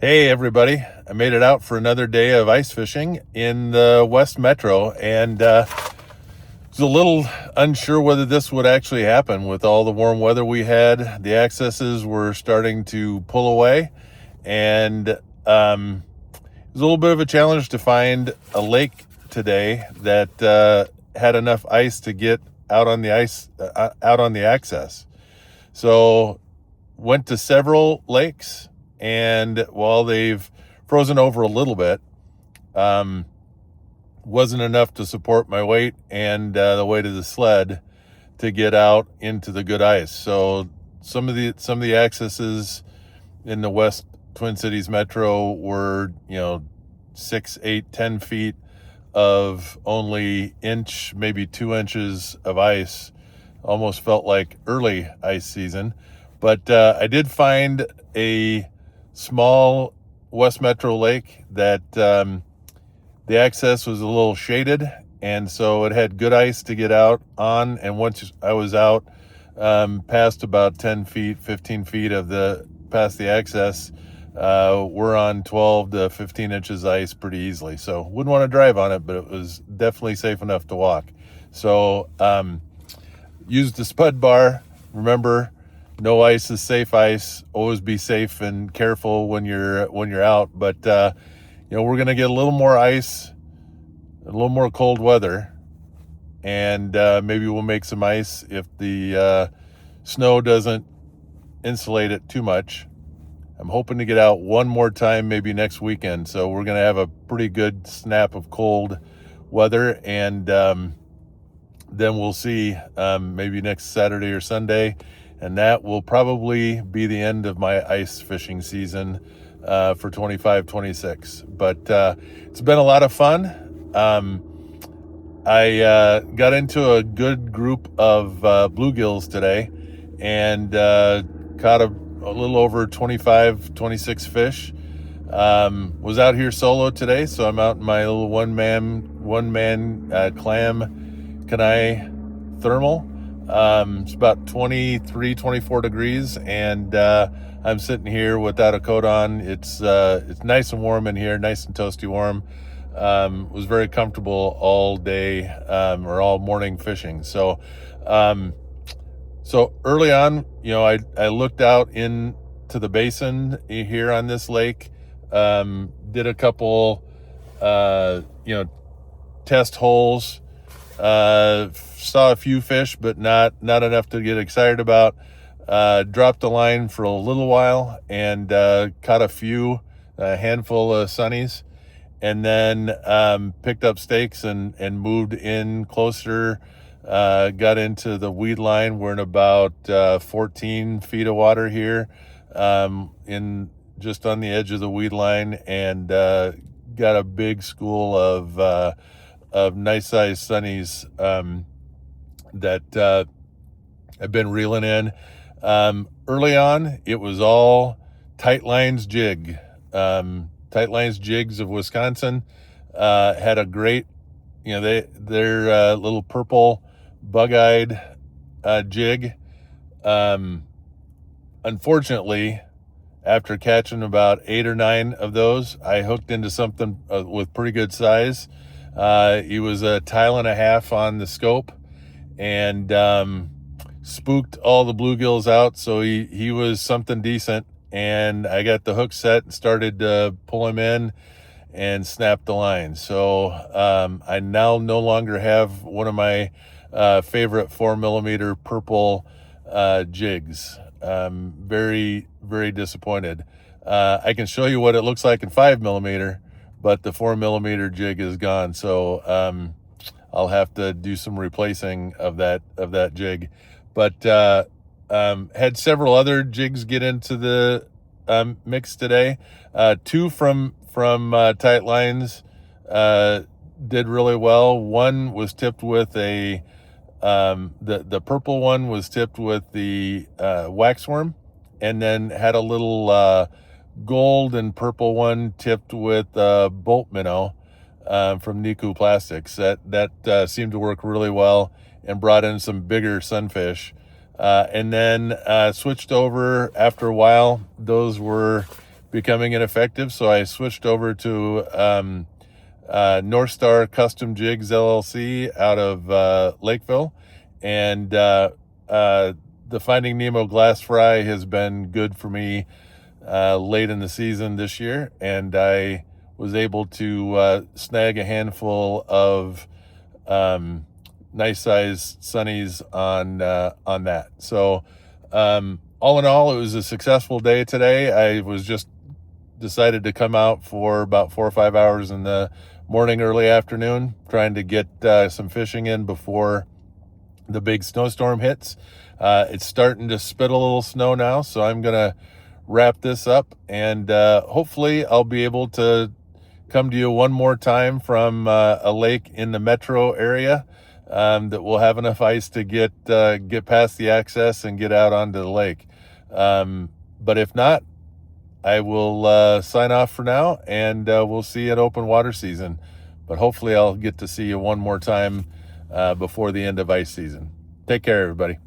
Hey everybody, I made it out for another day of ice fishing in the West Metro, and was a little unsure whether this would actually happen with all the warm weather we had. The accesses were starting to pull away, and it was a little bit of a challenge to find a lake today that had enough ice to get out on the access. So went to several lakes, and while they've frozen over a little bit, wasn't enough to support my weight and the weight of the sled to get out into the good ice. So some of the accesses in the West Twin Cities Metro were 6, 8, 10 feet of only inch, maybe 2 inches of ice. Almost felt like early ice season. But I did find a small West Metro lake that the access was a little shaded, and so it had good ice to get out on. And once I was out past about 10 feet, 15 feet past the access, we're on 12 to 15 inches ice pretty easily. So wouldn't want to drive on it, but it was definitely safe enough to walk. So used the spud bar. Remember, no ice is safe ice. Always be safe and careful when you're out. But we're gonna get a little more ice, a little more cold weather, and maybe we'll make some ice if the snow doesn't insulate it too much. I'm hoping to get out one more time, maybe next weekend. So we're gonna have a pretty good snap of cold weather, and then we'll see maybe next Saturday or Sunday. And that will probably be the end of my ice fishing season for 25-26. But it's been a lot of fun. I got into a good group of bluegills today, and caught a little over 25, 26 fish. Was out here solo today, so I'm out in my little one-man clam Kenai thermal. It's about 23, 24 degrees, and I'm sitting here without a coat on. It's nice and warm in here, nice and toasty warm. Was very comfortable all day or all morning fishing. So early on, I looked out into the basin here on this lake, did a couple test holes. Saw a few fish, but not enough to get excited about. Dropped the line for a little while and caught a handful of sunnies, and then picked up stakes and moved in closer. Got into the weed line. We're in about 14 feet of water here, in just on the edge of the weed line, and got a big school of nice sized sunnies that I've been reeling in. Early on, it was all Tight Lines Jig. Tight Lines Jigs of Wisconsin had a great, their little purple bug-eyed jig. Unfortunately, after catching about 8 or 9 of those, I hooked into something with pretty good size. He was a 1.5 tiles on the scope, and spooked all the bluegills out. So he was something decent, and I got the hook set and started to pull him in and snap the line. So I now no longer have one of my favorite 4mm purple jigs. Very, very disappointed. I can show you what it looks like in 5mm, but the 4mm jig is gone. So I'll have to do some replacing of that jig. But had several other jigs get into the mix today. 2 from Tight Lines did really well. One was tipped with the purple one was tipped with the waxworm, and then had a little gold and purple one tipped with bolt minnow from Niku Plastics. That seemed to work really well and brought in some bigger sunfish. And then switched over after a while. Those were becoming ineffective, so I switched over to Northstar Custom Jigs LLC out of Lakeville, and the Finding Nemo glass fry has been good for me late in the season this year, and I was able to snag a handful of nice size sunnies on that. So all in all, it was a successful day today. I was just decided to come out for about 4 or 5 hours in the morning, early afternoon, trying to get some fishing in before the big snowstorm hits. It's starting to spit a little snow now, so I'm gonna wrap this up, and hopefully I'll be able to come to you one more time from a lake in the metro area that will have enough ice to get past the access and get out onto the lake. But if not, I will sign off for now, and we'll see you at open water season. But hopefully I'll get to see you one more time before the end of ice season. Take care, everybody.